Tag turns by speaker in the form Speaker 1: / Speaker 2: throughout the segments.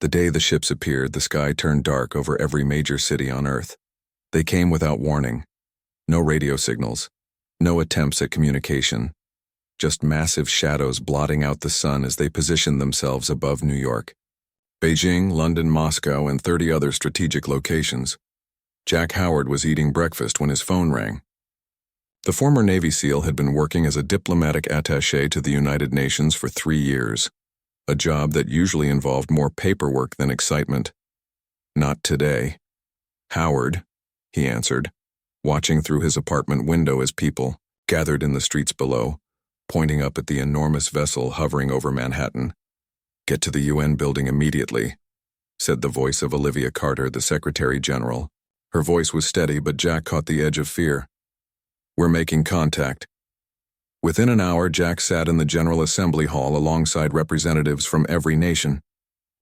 Speaker 1: The day the ships appeared, the sky turned dark over every major city on Earth. They came without warning. No radio signals, no attempts at communication, just massive shadows blotting out the sun as they positioned themselves above New York, Beijing, London, Moscow, and 30 other strategic locations. Jack Howard was eating breakfast when his phone rang. The former Navy SEAL had been working as a diplomatic attaché to the United Nations for 3 years, a job that usually involved more paperwork than excitement. Not today. Howard, he answered, watching through his apartment window as people gathered in the streets below, pointing up at the enormous vessel hovering over Manhattan. "Get to the UN building immediately," said the voice of Olivia Carter, the Secretary General. Her voice was steady, but Jack caught the edge of fear. "We're making contact." Within an hour, Jack sat in the General Assembly Hall alongside representatives from every nation.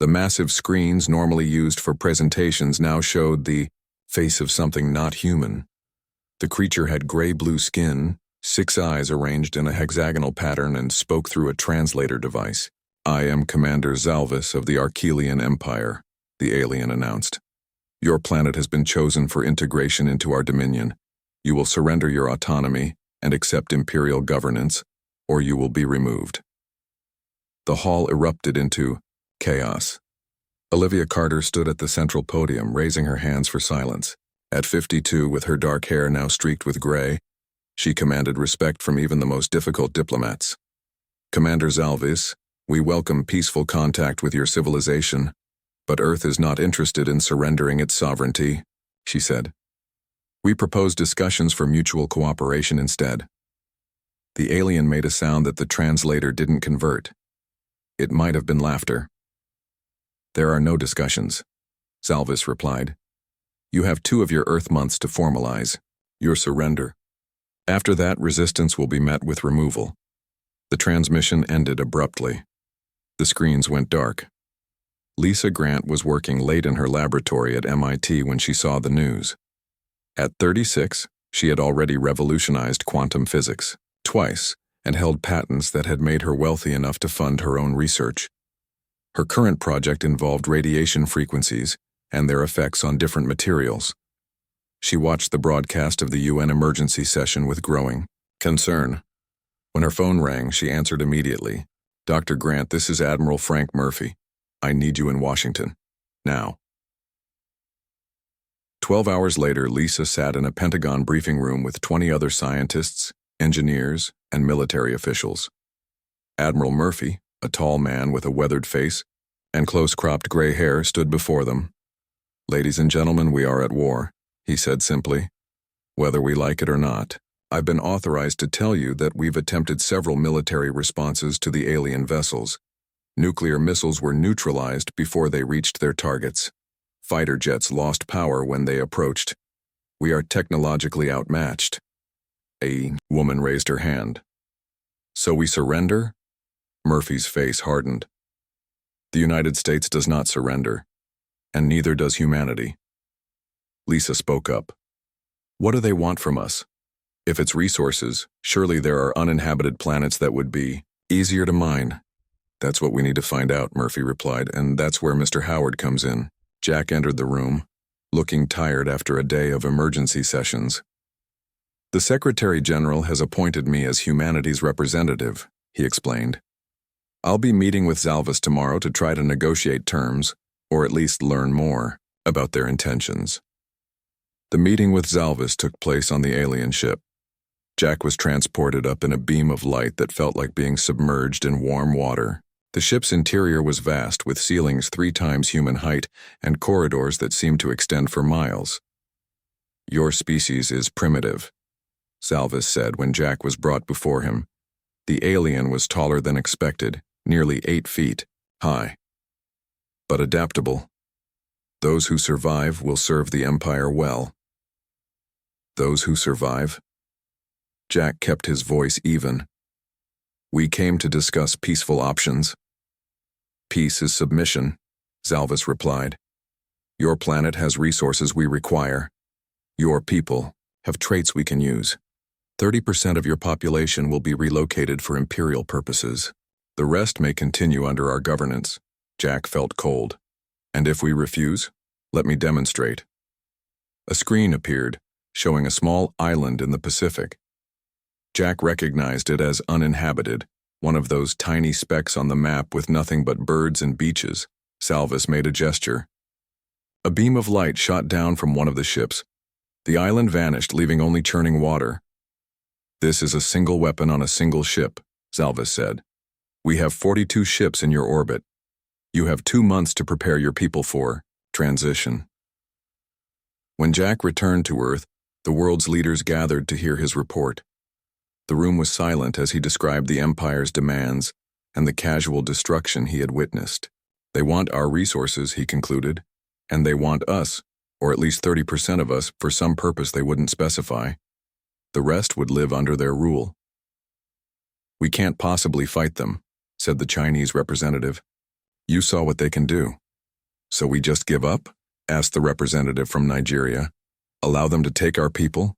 Speaker 1: The massive screens normally used for presentations now showed the face of something not human. The creature had gray-blue skin, 6 eyes arranged in a hexagonal pattern, and spoke through a translator device. "I am Commander Zalvis of the Archelian Empire," the alien announced. "Your planet has been chosen for integration into our dominion. You will surrender your autonomy and accept imperial governance, or you will be removed." The hall erupted into chaos. Olivia Carter stood at the central podium, raising her hands for silence. At 52, with her dark hair now streaked with gray, she commanded respect from even the most difficult diplomats. "Commander Zalvis, we welcome peaceful contact with your civilization, but Earth is not interested in surrendering its sovereignty," she said. "We propose discussions for mutual cooperation instead." The alien made a sound that the translator didn't convert. It might have been laughter. "There are no discussions," Zalvis replied. "You have 2 of your Earth months to formalize your surrender. After that, resistance will be met with removal." The transmission ended abruptly. The screens went dark. Lisa Grant was working late in her laboratory at MIT when she saw the news. At 36, she had already revolutionized quantum physics twice and held patents that had made her wealthy enough to fund her own research. Her current project involved radiation frequencies and their effects on different materials. She watched the broadcast of the UN emergency session with growing concern. When her phone rang, she answered immediately. "Dr. Grant, this is Admiral Frank Murphy. I need you in Washington. Now." 12 hours later, Lisa sat in a Pentagon briefing room with 20 other scientists, engineers, and military officials. Admiral Murphy, a tall man with a weathered face and close-cropped gray hair, stood before them. "Ladies and gentlemen, we are at war," he said simply. "Whether we like it or not, I've been authorized to tell you that we've attempted several military responses to the alien vessels. Nuclear missiles were neutralized before they reached their targets. Fighter jets lost power when they approached. We are technologically outmatched." A woman raised her hand. "So we surrender?" Murphy's face hardened. "The United States does not surrender, and neither does humanity." Lisa spoke up. "What do they want from us? If it's resources, surely there are uninhabited planets that would be easier to mine." "That's what we need to find out," Murphy replied, "and that's where Mr. Howard comes in." Jack entered the room, looking tired after a day of emergency sessions. "The Secretary General has appointed me as humanity's representative," he explained. "I'll be meeting with Zalvis tomorrow to try to negotiate terms, or at least learn more about their intentions." The meeting with Zalvis took place on the alien ship. Jack was transported up in a beam of light that felt like being submerged in warm water. The ship's interior was vast, with ceilings 3 times human height and corridors that seemed to extend for miles. "Your species is primitive," Zalvis said when Jack was brought before him. The alien was taller than expected, nearly 8 feet high, but adaptable. "Those who survive will serve the Empire well." "Those who survive?" Jack kept his voice even. "We came to discuss peaceful options." "Peace is submission," Zalvis replied. "Your planet has resources we require. Your people have traits we can use. 30% of your population will be relocated for imperial purposes. The rest may continue under our governance." Jack felt cold. And if we refuse, let me demonstrate. A screen appeared, showing a small island in the Pacific. Jack recognized it as uninhabited, one of those tiny specks on the map with nothing but birds and beaches. Salvis made a gesture. A beam of light shot down from one of the ships. The island vanished, leaving only churning water. This is a single weapon on a single ship, Salvis said. We have 42 ships in your orbit. You have 2 months to prepare your people for transition. When Jack returned to Earth, the world's leaders gathered to hear his report. The room was silent as he described the Empire's demands and the casual destruction he had witnessed. They want our resources, he concluded, and they want us, or at least 30% of us, for some purpose they wouldn't specify. The rest would live under their rule. We can't possibly fight them, said the Chinese representative. You saw what they can do. So we just give up? Asked the representative from Nigeria. Allow them to take our people?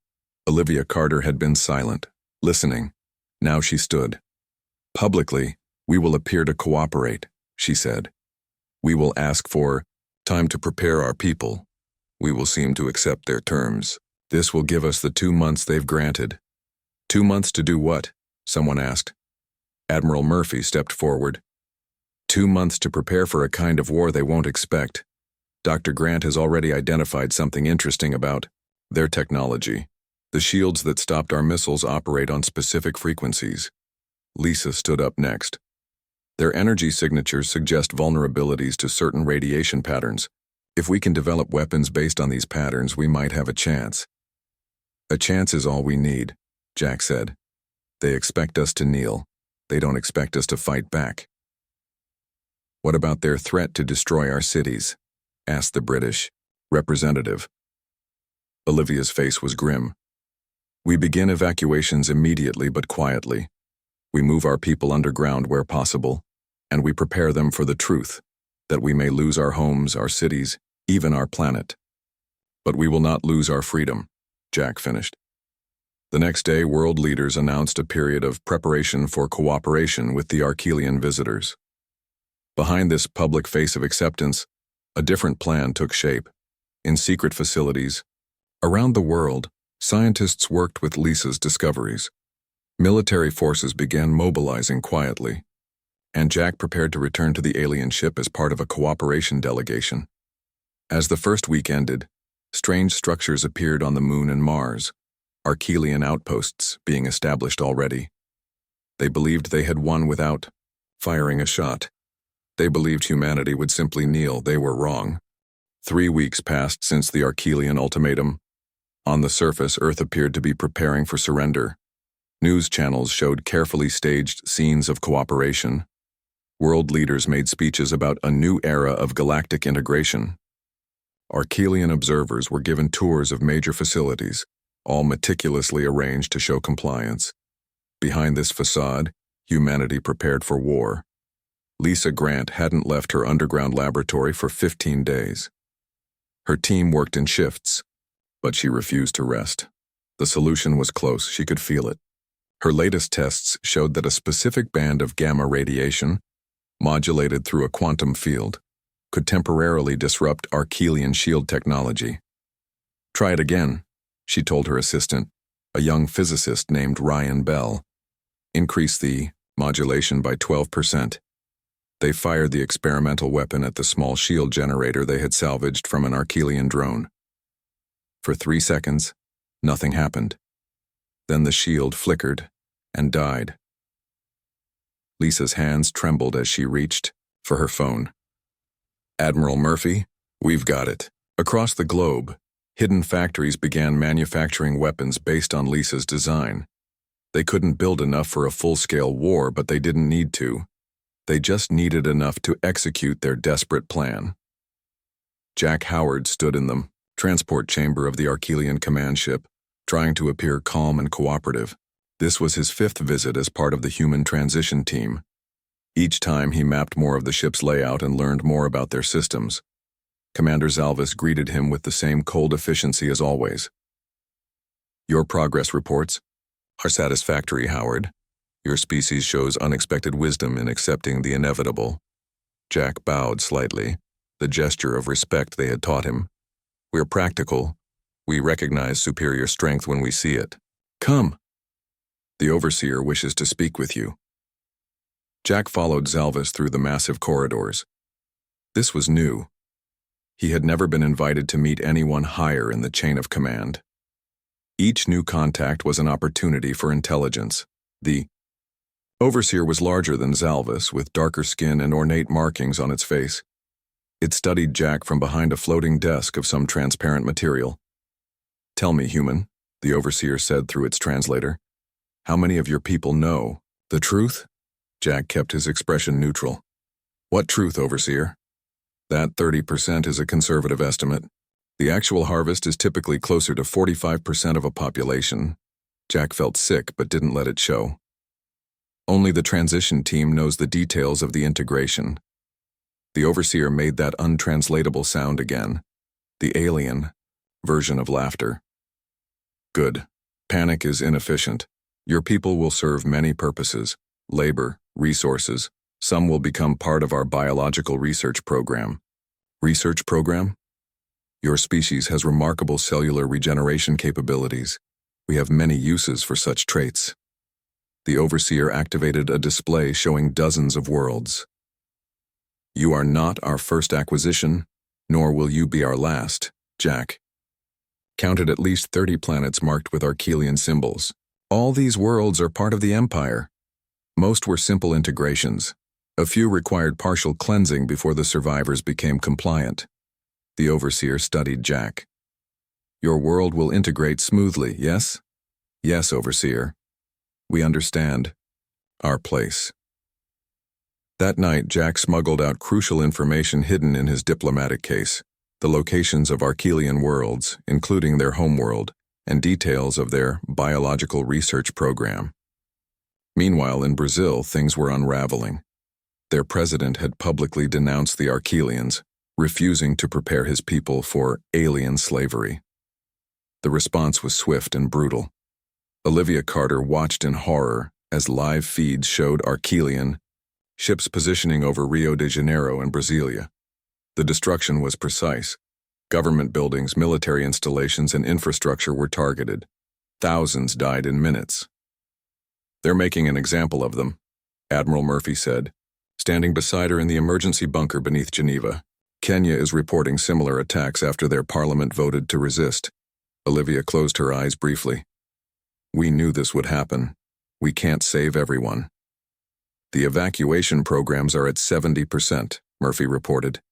Speaker 1: Olivia Carter had been silent, listening. Now she stood. Publicly, we will appear to cooperate, she said. We will ask for time to prepare our people. We will seem to accept their terms. This will give us the 2 months they've granted. 2 months to do what? Someone asked. Admiral Murphy stepped forward. 2 months to prepare for a kind of war they won't expect. Dr. Grant has already identified something interesting about their technology. The shields that stopped our missiles operate on specific frequencies. Lisa stood up next. Their energy signatures suggest vulnerabilities to certain radiation patterns. If we can develop weapons based on these patterns, we might have a chance. A chance is all we need, Jack said. They expect us to kneel. They don't expect us to fight back. What about their threat to destroy our cities? Asked the British representative. Olivia's face was grim. We begin evacuations immediately but quietly. We move our people underground where possible, and we prepare them for the truth, that we may lose our homes, our cities, even our planet. But we will not lose our freedom, Jack finished. The next day, world leaders announced a period of preparation for cooperation with the Archelian visitors. Behind this public face of acceptance, a different plan took shape. In secret facilities, around the world, scientists worked with Lisa's discoveries. Military forces began mobilizing quietly, and Jack prepared to return to the alien ship as part of a cooperation delegation. As the first week ended, strange structures appeared on the Moon and Mars, Archelian outposts being established already. They believed they had won without firing a shot. They believed humanity would simply kneel. They were wrong. 3 weeks passed since the Archelian ultimatum. On the surface, Earth appeared to be preparing for surrender. News channels showed carefully staged scenes of cooperation. World leaders made speeches about a new era of galactic integration. Archelian observers were given tours of major facilities, all meticulously arranged to show compliance. Behind this facade, humanity prepared for war. Lisa Grant hadn't left her underground laboratory for 15 days. Her team worked in shifts, but she refused to rest. The solution was close, she could feel it. Her latest tests showed that a specific band of gamma radiation, modulated through a quantum field, could temporarily disrupt Archelian shield technology. Try it again, she told her assistant, a young physicist named Ryan Bell. Increase the modulation by 12%. They fired the experimental weapon at the small shield generator they had salvaged from an Archelian drone. For 3 seconds, nothing happened. Then the shield flickered and died. Lisa's hands trembled as she reached for her phone. Admiral Murphy, we've got it. Across the globe, hidden factories began manufacturing weapons based on Lisa's design. They couldn't build enough for a full-scale war, but they didn't need to. They just needed enough to execute their desperate plan. Jack Howard stood in the transport chamber of the Archelian command ship, trying to appear calm and cooperative. This was his 5th visit as part of the human transition team. Each time he mapped more of the ship's layout and learned more about their systems. Commander Zalvis greeted him with the same cold efficiency as always. Your progress reports are satisfactory, Howard. Your species shows unexpected wisdom in accepting the inevitable. Jack bowed slightly. the gesture of respect they had taught him. "We're practical. We recognize superior strength when we see it. Come. The overseer wishes to speak with you." Jack followed Zalvis through the massive corridors. This was new. He had never been invited to meet anyone higher in the chain of command. Each new contact was an opportunity for intelligence. The overseer was larger than Zalvis, with darker skin and ornate markings on its face. It studied Jack from behind a floating desk of some transparent material. "Tell me, human," the overseer said through its translator. "How many of your people know the truth?" Jack kept his expression neutral. "What truth, overseer?" "That 30% is a conservative estimate. The actual harvest is typically closer to 45% of a population." Jack felt sick but didn't let it show. "Only the transition team knows the details of the integration." The overseer made that untranslatable sound again, the alien version of laughter. "Good. Panic is inefficient. Your people will serve many purposes: labor, resources. Some will become part of our biological research program." "Research program?" "Your species has remarkable cellular regeneration capabilities. We have many uses for such traits." The overseer activated a display showing dozens of worlds. "You are not our first acquisition, nor will you be our last, Jack." Counted at least 30 planets marked with Archelian symbols. All these worlds are part of the Empire. Most were simple integrations. A few required partial cleansing before the survivors became compliant. The overseer studied Jack. "Your world will integrate smoothly, yes?" "Yes, overseer. We understand our place." That night, Jack smuggled out crucial information hidden in his diplomatic case: the locations of Archelian worlds, including their homeworld, and details of their biological research program. Meanwhile, in Brazil, things were unraveling. Their president had publicly denounced the Archelians, refusing to prepare his people for alien slavery. The response was swift and brutal. Olivia Carter watched in horror as live feeds showed Archelian ships positioning over Rio de Janeiro and Brasilia. The destruction was precise. Government buildings, military installations, and infrastructure were targeted. Thousands died in minutes. "They're making an example of them," Admiral Murphy said, standing beside her in the emergency bunker beneath Geneva. "Kenya is reporting similar attacks after their parliament voted to resist." Olivia closed her eyes briefly. "We knew this would happen. We can't save everyone." "The evacuation programs are at 70%, Murphy reported.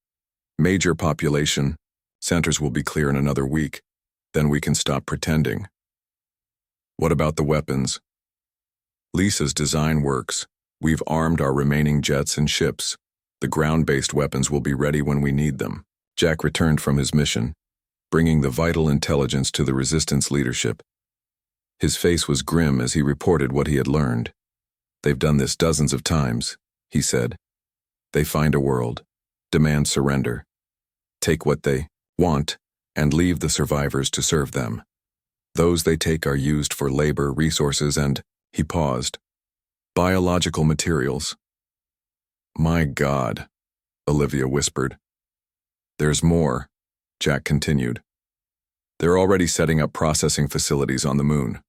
Speaker 1: "Major population centers will be clear in another week. Then we can stop pretending." "What about the weapons?" "Lisa's design works. We've armed our remaining jets and ships. The ground-based weapons will be ready when we need them." Jack returned from his mission, bringing the vital intelligence to the resistance leadership. His face was grim as he reported what he had learned. "They've done this dozens of times," he said. "They find a world, demand surrender, take what they want, and leave the survivors to serve them. Those they take are used for labor, resources, and," he paused, "biological materials." "My God," Olivia whispered. "There's more," Jack continued. "They're already setting up processing facilities on the moon.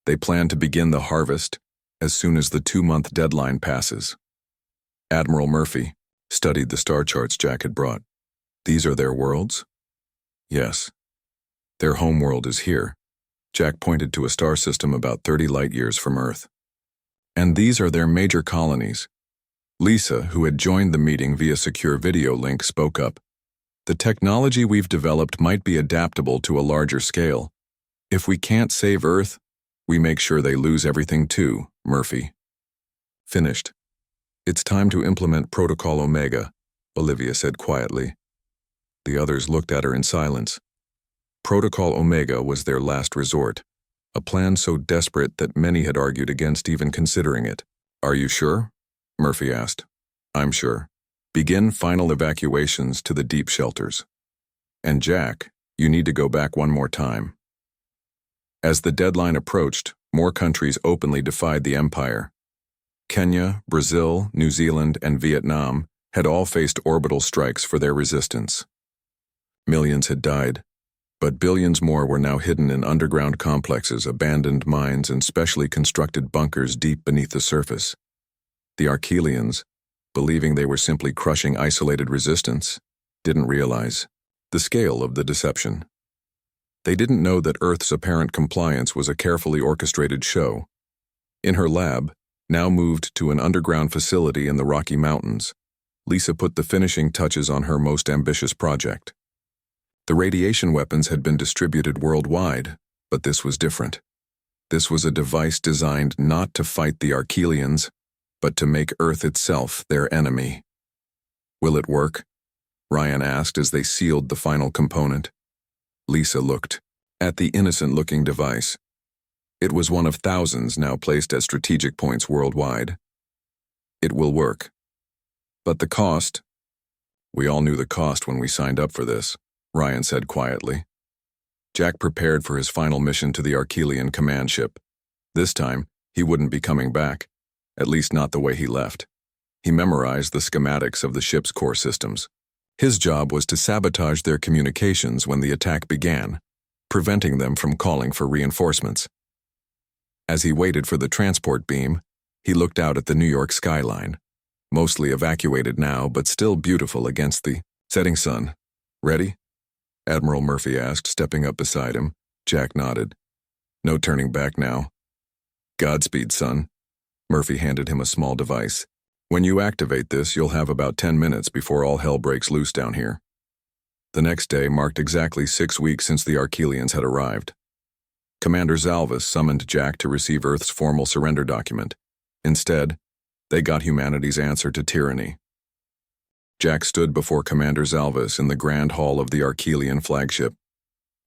Speaker 1: They plan to begin the harvest as soon as the 2-month deadline passes." Admiral Murphy studied the star charts Jack had brought. "These are their worlds?" "Yes. Their homeworld is here." Jack pointed to a star system about 30 light-years from Earth. "And these are their major colonies." Lisa, who had joined the meeting via secure video link, spoke up. "The technology we've developed might be adaptable to a larger scale. If we can't save Earth, we make sure they lose everything too," Murphy finished. "It's time to implement Protocol Omega," Olivia said quietly. The others looked at her in silence. Protocol Omega was their last resort, a plan so desperate that many had argued against even considering it. "Are you sure?" Murphy asked. "I'm sure. Begin final evacuations to the deep shelters. And Jack, you need to go back one more time." As the deadline approached, more countries openly defied the Empire. Kenya, Brazil, New Zealand, and Vietnam had all faced orbital strikes for their resistance. Millions had died, but billions more were now hidden in underground complexes, abandoned mines, and specially constructed bunkers deep beneath the surface. The Archelians, believing they were simply crushing isolated resistance, didn't realize the scale of the deception. They didn't know that Earth's apparent compliance was a carefully orchestrated show. In her lab, now moved to an underground facility in the Rocky Mountains, Lisa put the finishing touches on her most ambitious project. The radiation weapons had been distributed worldwide, but this was different. This was a device designed not to fight the Archelians, but to make Earth itself their enemy. "Will it work?" Ryan asked as they sealed the final component. Lisa looked at the innocent-looking device. It was one of thousands now placed at strategic points worldwide. "It will work. But the cost—" "We all knew the cost when we signed up for this," Ryan said quietly. Jack prepared for his final mission to the Archelian command ship. This time, he wouldn't be coming back, at least not the way he left. He memorized the schematics of the ship's core systems. His job was to sabotage their communications when the attack began, preventing them from calling for reinforcements. As he waited for the transport beam, he looked out at the New York skyline, mostly evacuated now but still beautiful against the setting sun. "Ready?" Admiral Murphy asked, stepping up beside him. Jack nodded. "No turning back now." "Godspeed, son." Murphy handed him a small device. "When you activate this, you'll have about 10 minutes before all hell breaks loose down here." The next day marked exactly 6 weeks since the Archelians had arrived. Commander Zalvis summoned Jack to receive Earth's formal surrender document. Instead, they got humanity's answer to tyranny. Jack stood before Commander Zalvis in the grand hall of the Archelian flagship.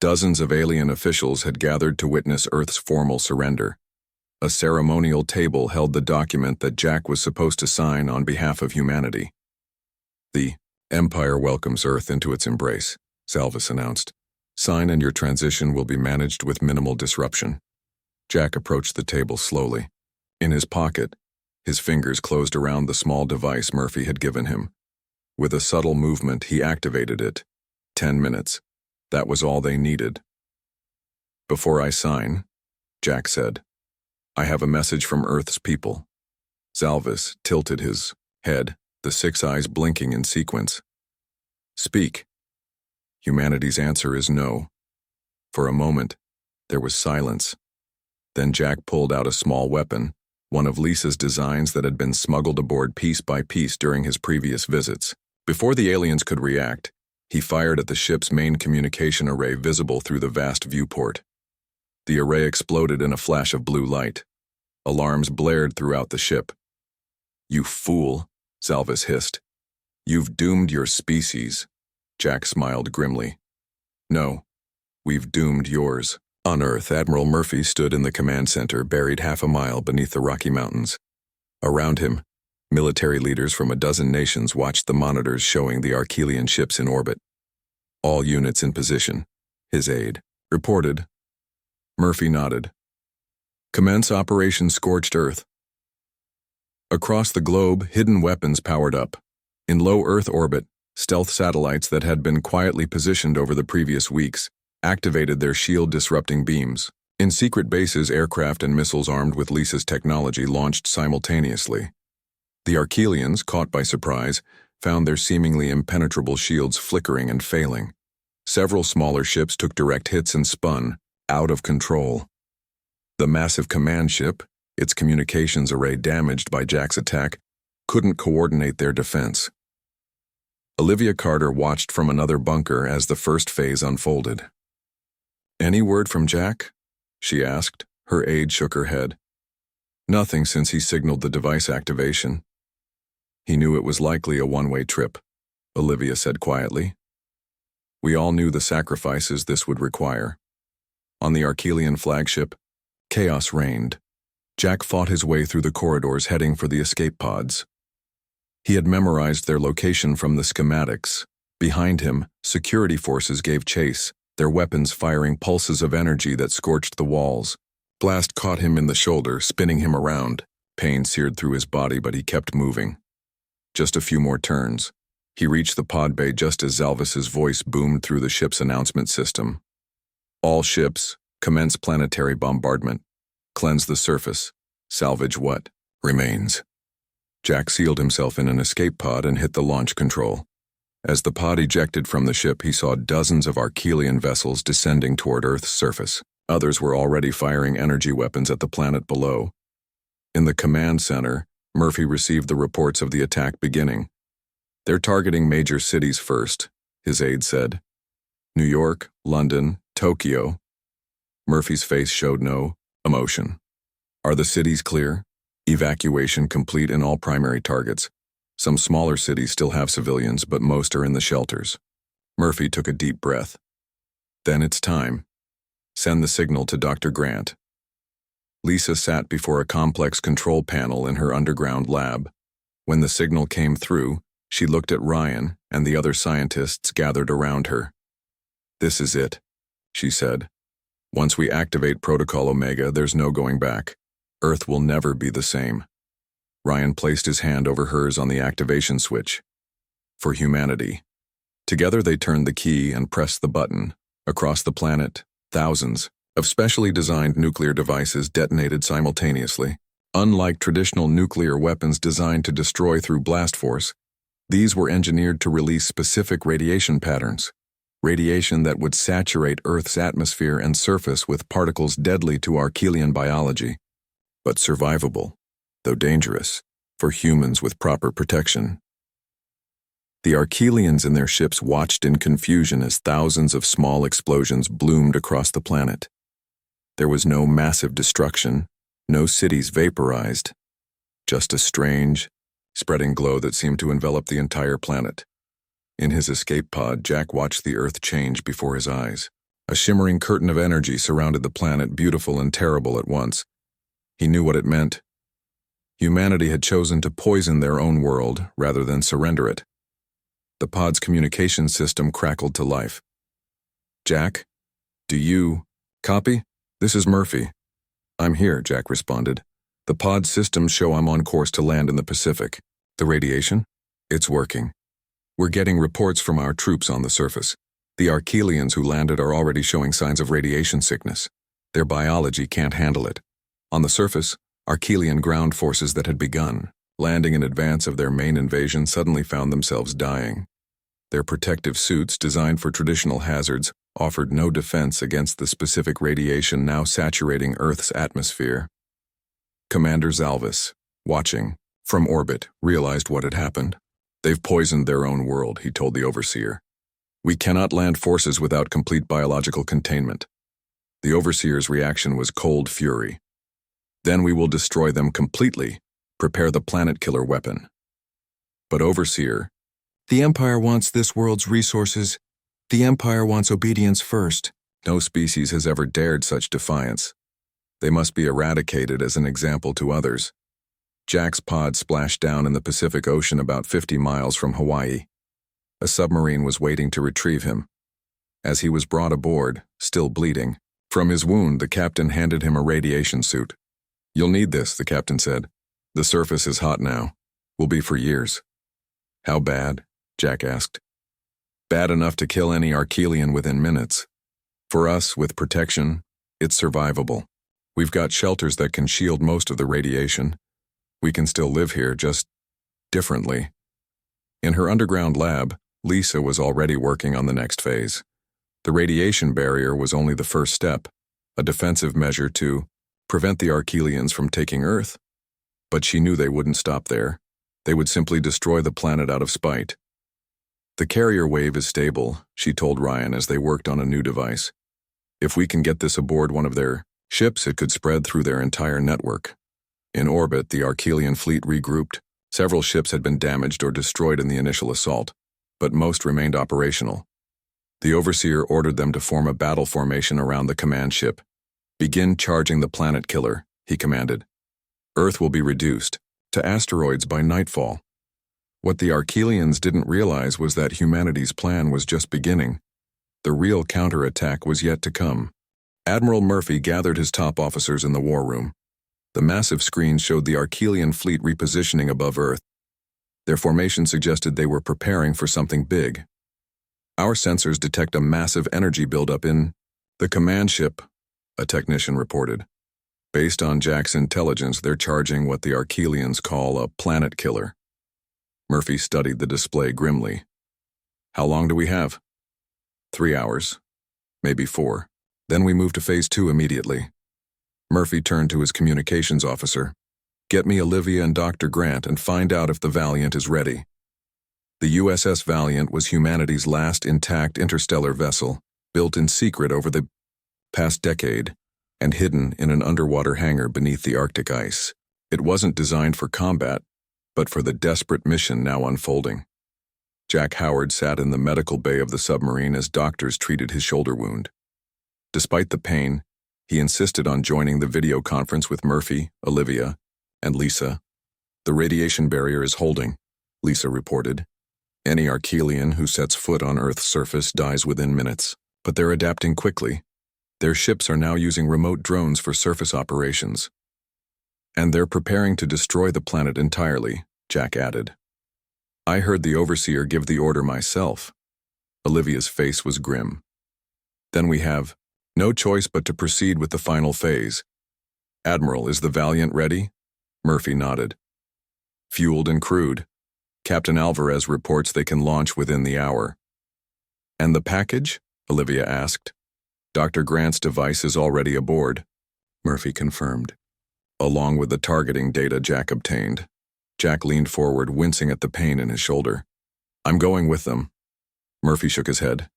Speaker 1: Dozens of alien officials had gathered to witness Earth's formal surrender. A ceremonial table held the document that Jack was supposed to sign on behalf of humanity. "The Empire welcomes Earth into its embrace," Zalvis announced. "Sign and your transition will be managed with minimal disruption." Jack approached the table slowly. In his pocket, his fingers closed around the small device Murphy had given him. With a subtle movement, he activated it. 10 minutes. That was all they needed. "Before I sign," Jack said, "I have a message from Earth's people." Zalvis tilted his head, the 6 eyes blinking in sequence. "Speak." Humanity's answer is no. For a moment, there was silence. Then Jack pulled out a small weapon, one of Lisa's designs that had been smuggled aboard piece by piece during his previous visits. Before the aliens could react, he fired at the ship's main communication array visible through the vast viewport. The array exploded in a flash of blue light. Alarms blared throughout the ship. "You fool," Zalvis hissed. "You've doomed your species." Jack smiled grimly. "No, we've doomed yours." On Earth, Admiral Murphy stood in the command center, buried half a mile beneath the Rocky Mountains. Around him, military leaders from a dozen nations watched the monitors showing the Archelian ships in orbit. "All units in position," his aide reported. Murphy nodded. "Commence Operation Scorched Earth." Across the globe, hidden weapons powered up. In low Earth orbit, stealth satellites that had been quietly positioned over the previous weeks activated their shield-disrupting beams. In secret bases, aircraft and missiles armed with Lisa's technology launched simultaneously. The Archelians, caught by surprise, found their seemingly impenetrable shields flickering and failing. Several smaller ships took direct hits and spun, out of control. The massive command ship, its communications array damaged by Jack's attack, couldn't coordinate their defense. Olivia Carter watched from another bunker as the first phase unfolded. "Any word from Jack?" she asked. Her aide shook her head. "Nothing since he signaled the device activation." "He knew it was likely a one-way trip," Olivia said quietly. "We all knew the sacrifices this would require." On the Archelian flagship, chaos reigned. Jack fought his way through the corridors heading for the escape pods. He had memorized their location from the schematics. Behind him, security forces gave chase, their weapons firing pulses of energy that scorched the walls. Blast caught him in the shoulder, spinning him around. Pain seared through his body, but he kept moving. Just a few more turns. He reached the pod bay just as Zalvis's voice boomed through the ship's announcement system. All ships, commence planetary bombardment. Cleanse the surface. Salvage what remains. Jack sealed himself in an escape pod and hit the launch control. As the pod ejected from the ship, he saw dozens of Archelian vessels descending toward Earth's surface. Others were already firing energy weapons at the planet below. In the command center, Murphy received the reports of the attack beginning. "They're targeting major cities first," his aide said. "New York, London, Tokyo." Murphy's face showed no emotion. "Are the cities clear? Evacuation complete in all primary targets. Some smaller cities still have civilians, but most are in the shelters." Murphy took a deep breath. "Then it's time. Send the signal to Dr. Grant." Lisa sat before a complex control panel in her underground lab. When the signal came through, she looked at Ryan and the other scientists gathered around her. "This is it," she said. "Once we activate Protocol Omega, there's no going back. Earth will never be the same." Ryan placed his hand over hers on the activation switch. "For humanity." Together they turned the key and pressed the button. Across the planet, thousands of specially designed nuclear devices detonated simultaneously. Unlike traditional nuclear weapons designed to destroy through blast force, these were engineered to release specific radiation patterns. Radiation that would saturate Earth's atmosphere and surface with particles deadly to Archelian biology, but survivable, though dangerous, for humans with proper protection. The Archelians in their ships watched in confusion as thousands of small explosions bloomed across the planet. There was no massive destruction, no cities vaporized, just a strange, spreading glow that seemed to envelop the entire planet. In his escape pod, Jack watched the Earth change before his eyes. A shimmering curtain of energy surrounded the planet, beautiful and terrible at once. He knew what it meant. Humanity had chosen to poison their own world rather than surrender it. The pod's communication system crackled to life. "Jack, do you copy? This is Murphy." "I'm here," Jack responded. "The pod systems show I'm on course to land in the Pacific." "The radiation? It's working. We're getting reports from our troops on the surface. The Archelians who landed are already showing signs of radiation sickness. Their biology can't handle it. On the surface, Archelian ground forces that had begun landing in advance of their main invasion suddenly found themselves dying. Their protective suits, designed for traditional hazards, offered no defense against the specific radiation now saturating Earth's atmosphere. Commander Zalvis, watching from orbit, realized what had happened. "They've poisoned their own world," he told the overseer. "We cannot land forces without complete biological containment." The overseer's reaction was cold fury. "Then we will destroy them completely. Prepare the planet killer weapon." "But overseer, the Empire wants this world's resources. The Empire wants obedience first." "No species has ever dared such defiance. They must be eradicated as an example to others." Jack's pod splashed down in the Pacific Ocean about 50 miles from Hawaii. A submarine was waiting to retrieve him. As he was brought aboard, still bleeding, from his wound, the captain handed him a radiation suit. "You'll need this," the captain said. "The surface is hot now. Will be for years." "How bad?" Jack asked. "Bad enough to kill any Archelian within minutes. For us, with protection, it's survivable. We've got shelters that can shield most of the radiation. We can still live here, just differently." In her underground lab, Lisa was already working on the next phase. The radiation barrier was only the first step, a defensive measure to prevent the Archelians from taking Earth. But she knew they wouldn't stop there. They would simply destroy the planet out of spite. "The carrier wave is stable," she told Ryan as they worked on a new device. "If we can get this aboard one of their ships, it could spread through their entire network." In orbit, the Archelian fleet regrouped. Several ships had been damaged or destroyed in the initial assault, but most remained operational. The overseer ordered them to form a battle formation around the command ship. "Begin charging the planet killer," he commanded. "Earth will be reduced to asteroids by nightfall." What the Archelians didn't realize was that humanity's plan was just beginning. The real counterattack was yet to come. Admiral Murphy gathered his top officers in the war room. The massive screen showed the Archelian fleet repositioning above Earth. Their formation suggested they were preparing for something big. Our sensors detect a massive energy buildup in the command ship, a technician reported. Based on Jack's intelligence, they're charging what the Archelians call a planet killer. Murphy studied the display grimly. How long do we have? 3 hours. Maybe 4. Then we move to Phase 2 immediately. Murphy turned to his communications officer. Get me Olivia and Dr. Grant and find out if the Valiant is ready. The USS Valiant was humanity's last intact interstellar vessel, built in secret over the past decade and hidden in an underwater hangar beneath the Arctic ice. It wasn't designed for combat, but for the desperate mission now unfolding. Jack Howard sat in the medical bay of the submarine as doctors treated his shoulder wound. Despite the pain, he insisted on joining the video conference with Murphy, Olivia, and Lisa. The radiation barrier is holding, Lisa reported. Any Archelian who sets foot on Earth's surface dies within minutes, but they're adapting quickly. Their ships are now using remote drones for surface operations. And they're preparing to destroy the planet entirely, Jack added. I heard the overseer give the order myself. Olivia's face was grim. Then we have no choice but to proceed with the final phase. Admiral, is the Valiant ready? Murphy nodded. Fueled and crewed. Captain Alvarez reports they can launch within the hour. And the package? Olivia asked. Dr. Grant's device is already aboard, Murphy confirmed, along with the targeting data Jack obtained. Jack leaned forward, wincing at the pain in his shoulder. I'm going with them. Murphy shook his head.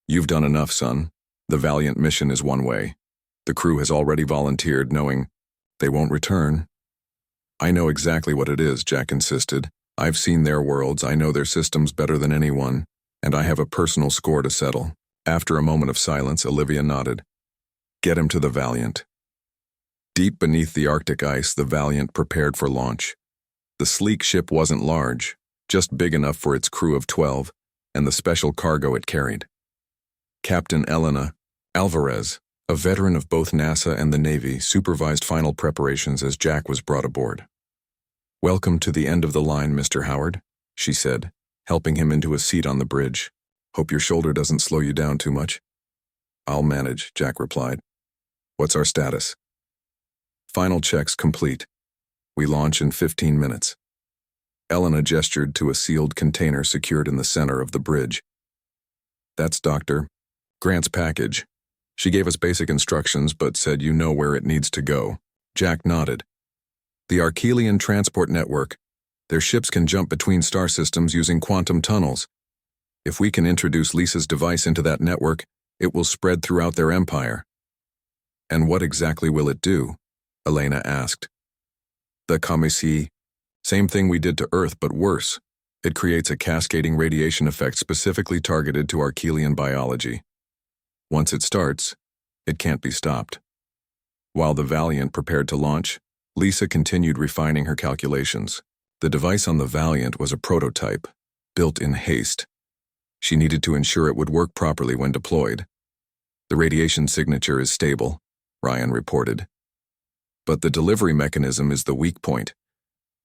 Speaker 1: You've done enough, son. The Valiant mission is one way. The crew has already volunteered, knowing they won't return. I know exactly what it is, Jack insisted. I've seen their worlds, I know their systems better than anyone, and I have a personal score to settle. After a moment of silence, Olivia nodded. Get him to the Valiant. Deep beneath the Arctic ice, the Valiant prepared for launch. The sleek ship wasn't large, just big enough for its crew of 12 and the special cargo it carried. Captain Elena Alvarez, a veteran of both NASA and the Navy, supervised final preparations as Jack was brought aboard. Welcome to the end of the line, Mr. Howard, she said, helping him into a seat on the bridge. Hope your shoulder doesn't slow you down too much. I'll manage, Jack replied. What's our status? Final checks complete. We launch in 15 minutes. Elena gestured to a sealed container secured in the center of the bridge. That's Dr. Grant's package. She gave us basic instructions but said you know where it needs to go. Jack nodded. The Archelian transport network. Their ships can jump between star systems using quantum tunnels. If we can introduce Lisa's device into that network, it will spread throughout their empire. And what exactly will it do? Elena asked. The Kamisi. Same thing we did to Earth, but worse. It creates a cascading radiation effect specifically targeted to Archelian biology. Once it starts, it can't be stopped. While the Valiant prepared to launch, Lisa continued refining her calculations. The device on the Valiant was a prototype, built in haste. She needed to ensure it would work properly when deployed. The radiation signature is stable, Ryan reported. But the delivery mechanism is the weak point.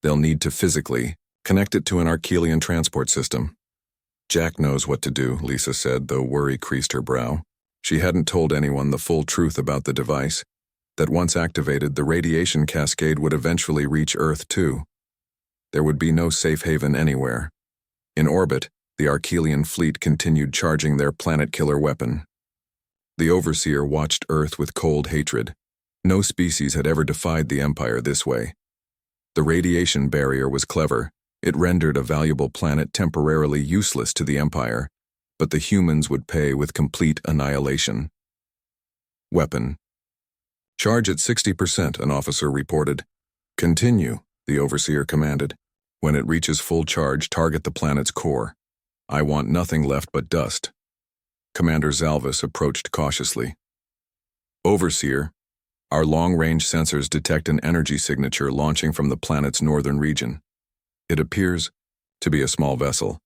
Speaker 1: They'll need to physically connect it to an Archelian transport system. Jack knows what to do, Lisa said, though worry creased her brow. She hadn't told anyone the full truth about the device, that once activated, the radiation cascade would eventually reach Earth too. There would be no safe haven anywhere. In orbit, the Archelian fleet continued charging their planet-killer weapon. The Overseer watched Earth with cold hatred. No species had ever defied the Empire this way. The radiation barrier was clever. It rendered a valuable planet temporarily useless to the Empire, but the humans would pay with complete annihilation. Weapon. Charge at 60%, an officer reported. Continue, the Overseer commanded. When it reaches full charge, target the planet's core. I want nothing left but dust. Commander Zalvis approached cautiously. Overseer, our long-range sensors detect an energy signature launching from the planet's northern region. It appears to be a small vessel.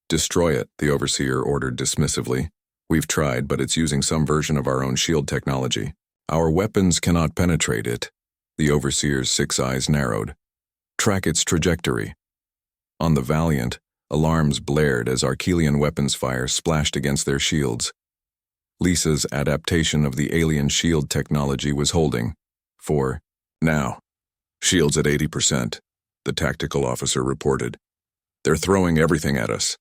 Speaker 1: Destroy it, the Overseer ordered dismissively. We've tried, but it's using some version of our own shield technology. Our weapons cannot penetrate it. The Overseer's 6 eyes narrowed. Track its trajectory. On the Valiant, alarms blared as Archelian weapons fire splashed against their shields. Lisa's adaptation of the alien shield technology was holding. For now. Shields at 80%, the tactical officer reported. They're throwing everything at us.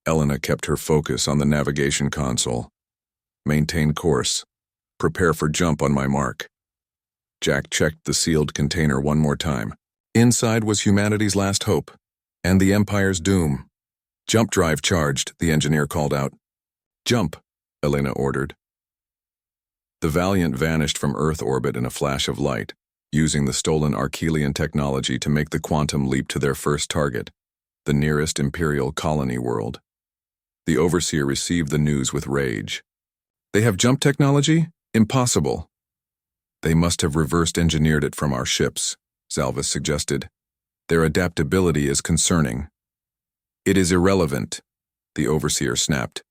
Speaker 1: Elena kept her focus on the navigation console. Maintain course. Prepare for jump on my mark. Jack checked the sealed container one more time. Inside was humanity's last hope, and the Empire's doom. Jump drive charged, the engineer called out. Jump, Elena ordered. The Valiant vanished from Earth orbit in a flash of light, using the stolen Archelian technology to make the quantum leap to their first target, the nearest Imperial colony world. The Overseer received the news with rage. They have jump technology? Impossible. They must have reversed engineered it from our ships, Zalvis suggested. Their adaptability is concerning. It is irrelevant, the Overseer snapped.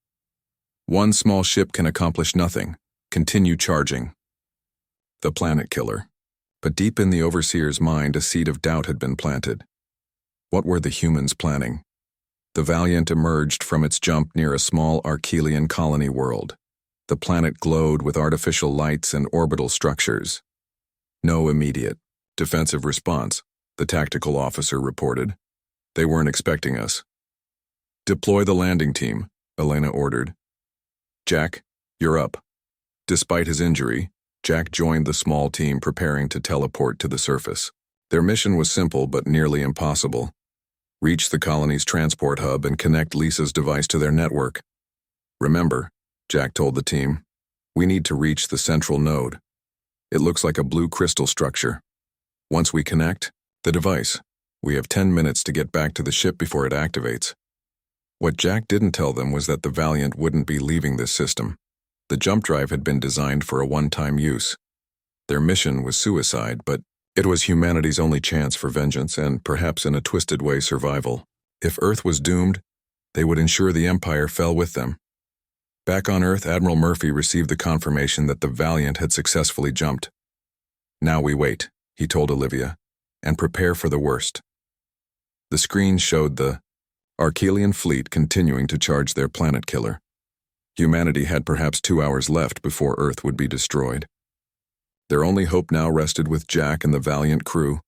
Speaker 1: One small ship can accomplish nothing. Continue charging. The planet killer. But deep in the Overseer's mind, a seed of doubt had been planted. What were the humans planning? The Valiant emerged from its jump near a small Archelian colony world. The planet glowed with artificial lights and orbital structures. No immediate defensive response, the tactical officer reported. They weren't expecting us. Deploy the landing team, Elena ordered. Jack, you're up. Despite his injury, Jack joined the small team preparing to teleport to the surface. Their mission was simple but nearly impossible. Reach the colony's transport hub and connect Lisa's device to their network. Remember, Jack told the team, we need to reach the central node. It looks like a blue crystal structure. Once we connect, the device, we have 10 minutes to get back to the ship before it activates. What Jack didn't tell them was that the Valiant wouldn't be leaving this system. The jump drive had been designed for a one-time use. Their mission was suicide, but it was humanity's only chance for vengeance and, perhaps in a twisted way, survival. If Earth was doomed, they would ensure the Empire fell with them. Back on Earth, Admiral Murphy received the confirmation that the Valiant had successfully jumped. Now we wait, he told Olivia, and prepare for the worst. The screen showed the Archelian fleet continuing to charge their planet killer. Humanity had perhaps 2 hours left before Earth would be destroyed. Their only hope now rested with Jack and the Valiant crew,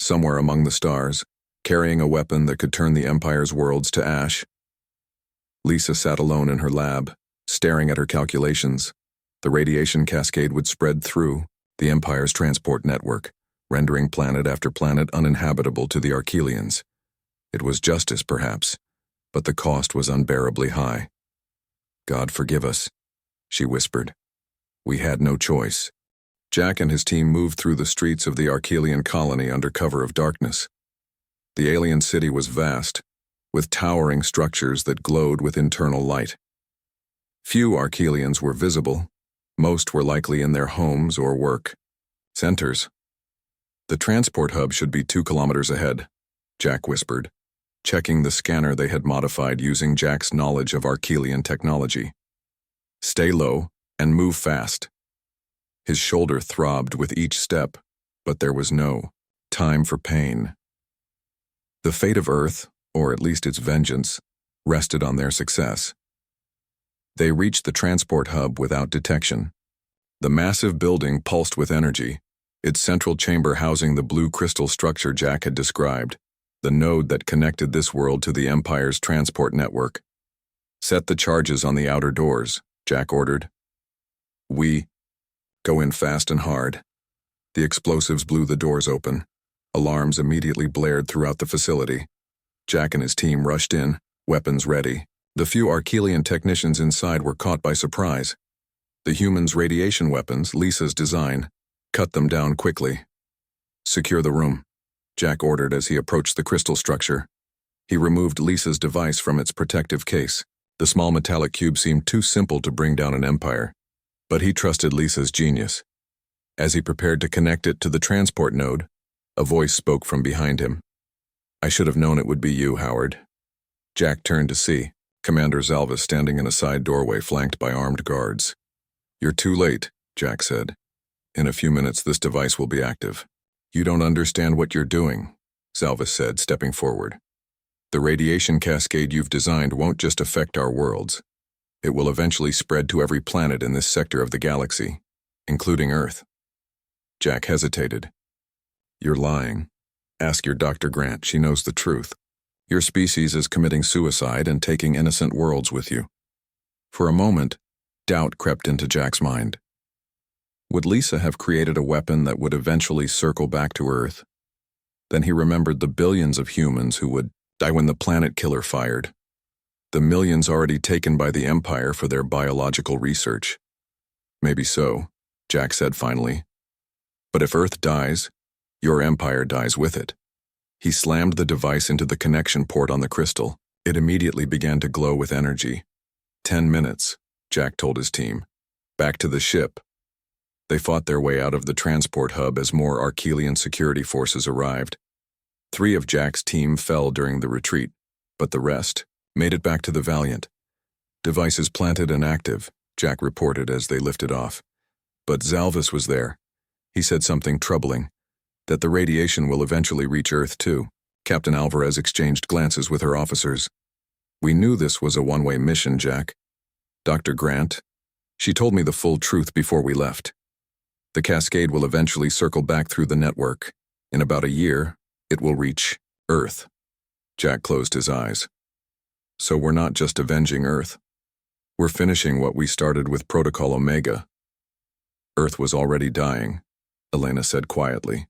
Speaker 1: somewhere among the stars, carrying a weapon that could turn the Empire's worlds to ash. Lisa sat alone in her lab, staring at her calculations. The radiation cascade would spread through the Empire's transport network, rendering planet after planet uninhabitable to the Archelians. It was justice, perhaps, but the cost was unbearably high. God forgive us, she whispered. We had no choice. Jack and his team moved through the streets of the Archelian colony under cover of darkness. The alien city was vast, with towering structures that glowed with internal light. Few Archelians were visible. Most were likely in their homes or work centers. The transport hub should be 2 kilometers ahead, Jack whispered, checking the scanner they had modified using Jack's knowledge of Archelian technology. Stay low and move fast. His shoulder throbbed with each step, but there was no time for pain. The fate of Earth, or at least its vengeance, rested on their success. They reached the transport hub without detection. The massive building pulsed with energy, its central chamber housing the blue crystal structure Jack had described, the node that connected this world to the Empire's transport network. Set the charges on the outer doors, Jack ordered. We go in fast and hard. The explosives blew the doors open. Alarms immediately blared throughout the facility. Jack and his team rushed in, weapons ready. The few Archelian technicians inside were caught by surprise. The humans' radiation weapons, Lisa's design, cut them down quickly. Secure the room, Jack ordered as he approached the crystal structure. He removed Lisa's device from its protective case. The small metallic cube seemed too simple to bring down an empire, but he trusted Lisa's genius. As he prepared to connect it to the transport node, a voice spoke from behind him. I should have known it would be you, Howard. Jack turned to see Commander Zalvis standing in a side doorway flanked by armed guards. You're too late, Jack said. In a few minutes this device will be active. You don't understand what you're doing, Zalvis said, stepping forward. The radiation cascade you've designed won't just affect our worlds. It will eventually spread to every planet in this sector of the galaxy, including Earth. Jack hesitated. You're lying. Ask your Dr. Grant, she knows the truth. Your species is committing suicide and taking innocent worlds with you. For a moment, doubt crept into Jack's mind. Would Lisa have created a weapon that would eventually circle back to Earth? Then he remembered the billions of humans who would die when the planet killer fired. The millions already taken by the Empire for their biological research. Maybe so, Jack said finally. But if Earth dies, your Empire dies with it. He slammed the device into the connection port on the crystal. It immediately began to glow with energy. 10 minutes, Jack told his team. Back to the ship. They fought their way out of the transport hub as more Archelian security forces arrived. 3 of Jack's team fell during the retreat, but the rest made it back to the Valiant. Devices planted and active, Jack reported as they lifted off. But Zalvis was there. He said something troubling, that the radiation will eventually reach Earth too. Captain Alvarez exchanged glances with her officers. We knew this was a one-way mission, Jack. Dr. Grant, she told me the full truth before we left. The cascade will eventually circle back through the network. In about a year, it will reach Earth. Jack closed his eyes. So we're not just avenging Earth. We're finishing what we started with Protocol Omega. Earth was already dying, Elena said quietly.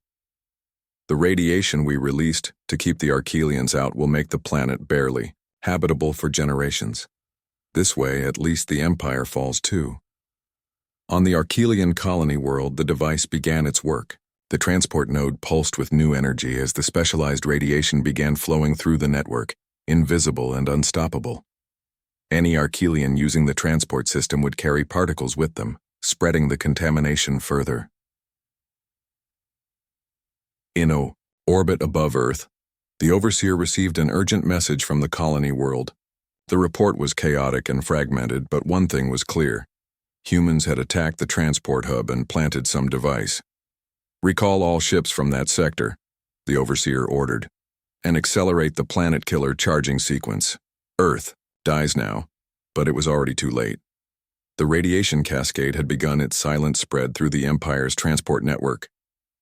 Speaker 1: The radiation we released to keep the Archelians out will make the planet barely habitable for generations. This way, at least the Empire falls too. On the Archelian colony world, the device began its work. The transport node pulsed with new energy as the specialized radiation began flowing through the network, invisible and unstoppable. Any Archelian using the transport system would carry particles with them, spreading the contamination further. In orbit above Earth, the Overseer received an urgent message from the colony world. The report was chaotic and fragmented, but one thing was clear. Humans had attacked the transport hub and planted some device. Recall all ships from that sector, the Overseer ordered, and accelerate the planet killer charging sequence. Earth dies now, but it was already too late. The radiation cascade had begun its silent spread through the Empire's transport network.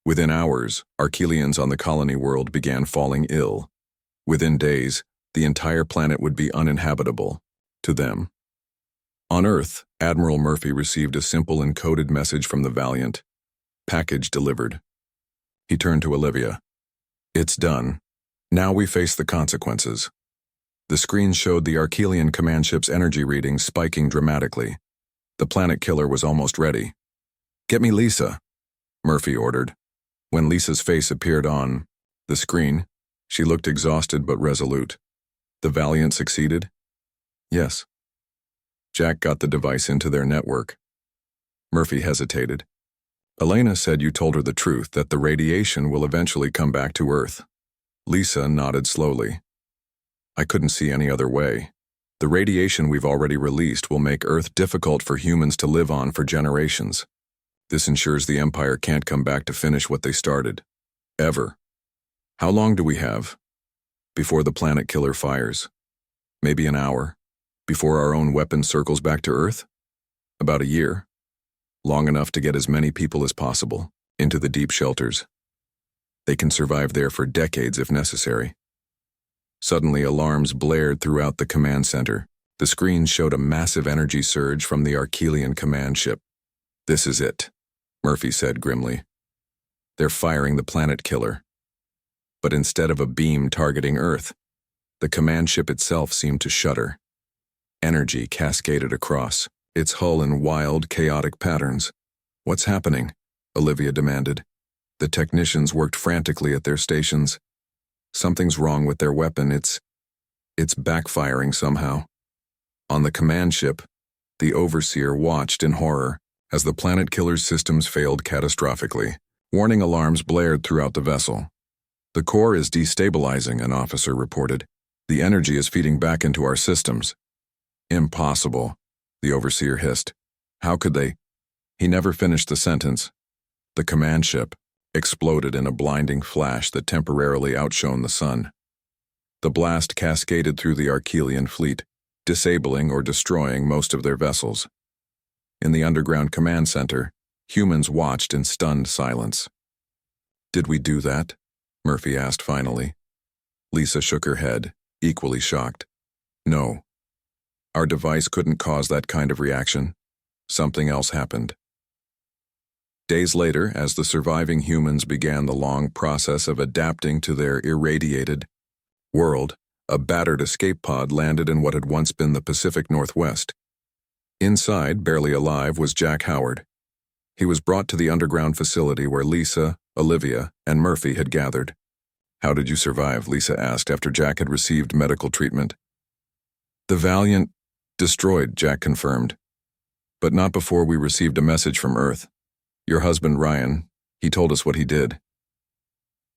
Speaker 1: Within hours, Archelians on the colony world began falling ill. Within days, the entire planet would be uninhabitable to them. On Earth, Admiral Murphy received a simple encoded message from the Valiant. Package delivered. He turned to Olivia. It's done. Now we face the consequences. The screen showed the Archelian command ship's energy readings spiking dramatically. The planet killer was almost ready. Get me Lisa, Murphy ordered. When Lisa's face appeared on the screen, she looked exhausted but resolute. The Valiant succeeded? Yes. Jack got the device into their network. Murphy hesitated. Elena said you told her the truth, that the radiation will eventually come back to Earth. Lisa nodded slowly. I couldn't see any other way. The radiation we've already released will make Earth difficult for humans to live on for generations. This ensures the Empire can't come back to finish what they started. Ever. How long do we have? Before the planet killer fires. Maybe an hour. Before our own weapon circles back to Earth? About a year. Long enough to get as many people as possible into the deep shelters. They can survive there for decades if necessary. Suddenly, alarms blared throughout the command center. The screen showed a massive energy surge from the Archelian command ship. This is it, Murphy said grimly. They're firing the planet killer. But instead of a beam targeting Earth, the command ship itself seemed to shudder. Energy cascaded across, its hull in wild, chaotic patterns. What's happening? Olivia demanded. The technicians worked frantically at their stations. Something's wrong with their weapon. It's backfiring somehow. On the command ship, the Overseer watched in horror as the planet killer's systems failed catastrophically. Warning alarms blared throughout the vessel. The core is destabilizing, an officer reported. The energy is feeding back into our systems. Impossible, the Overseer hissed. How could they? He never finished the sentence. The command ship exploded in a blinding flash that temporarily outshone the sun. The blast cascaded through the Archelian fleet, disabling or destroying most of their vessels. In the underground command center, humans watched in stunned silence. "Did we do that?" Murphy asked finally. Lisa shook her head, equally shocked. "No. Our device couldn't cause that kind of reaction. Something else happened." Days later, as the surviving humans began the long process of adapting to their irradiated world, a battered escape pod landed in what had once been the Pacific Northwest. Inside, barely alive, was Jack Howard. He was brought to the underground facility where Lisa, Olivia, and Murphy had gathered. "How did you survive?" Lisa asked after Jack had received medical treatment. "The Valiant destroyed," Jack confirmed. "But not before we received a message from Earth. Your husband, Ryan, he told us what he did."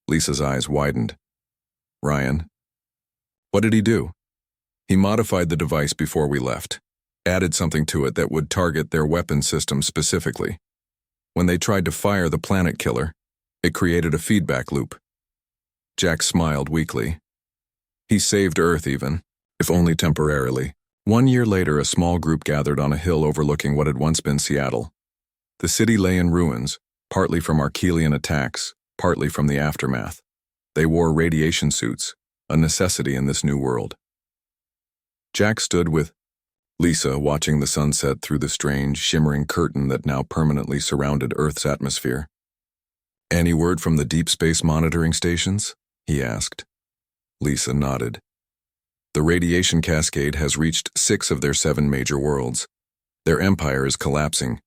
Speaker 1: Lisa's eyes widened. "Ryan? What did he do?" "He modified the device before we left, added something to it that would target their weapon system specifically. When they tried to fire the planet killer, it created a feedback loop." Jack smiled weakly. "He saved Earth even, if only temporarily." 1 year later, a small group gathered on a hill overlooking what had once been Seattle. The city lay in ruins, partly from Archelian attacks, partly from the aftermath. They wore radiation suits, a necessity in this new world. Jack stood with Lisa watching the sunset through the strange, shimmering curtain that now permanently surrounded Earth's atmosphere. "Any word from the deep space monitoring stations?" he asked. Lisa nodded. "The radiation cascade has reached 6 of their 7 major worlds. Their empire is collapsing.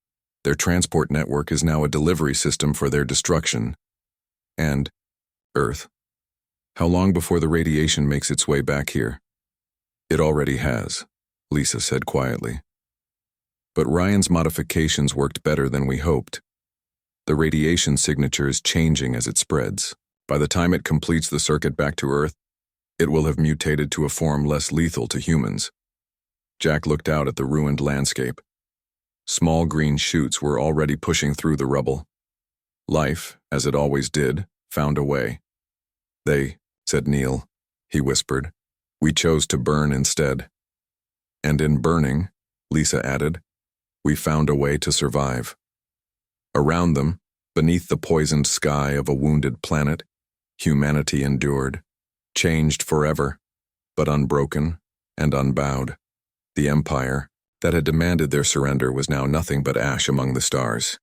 Speaker 1: Their transport network is now a delivery system for their destruction. And Earth. How long before the radiation makes its way back here?" "It already has," Lisa said quietly. "But Ryan's modifications worked better than we hoped. The radiation signature is changing as it spreads. By the time it completes the circuit back to Earth, it will have mutated to a form less lethal to humans." Jack looked out at the ruined landscape. Small green shoots were already pushing through the rubble. Life, as it always did, found a way. "They," said Neil. He whispered. "We chose to burn instead. And in burning," Lisa added, "we found a way to survive." Around them, beneath the poisoned sky of a wounded planet, humanity endured, changed forever, but unbroken and unbowed. The empire that had demanded their surrender was now nothing but ash among the stars.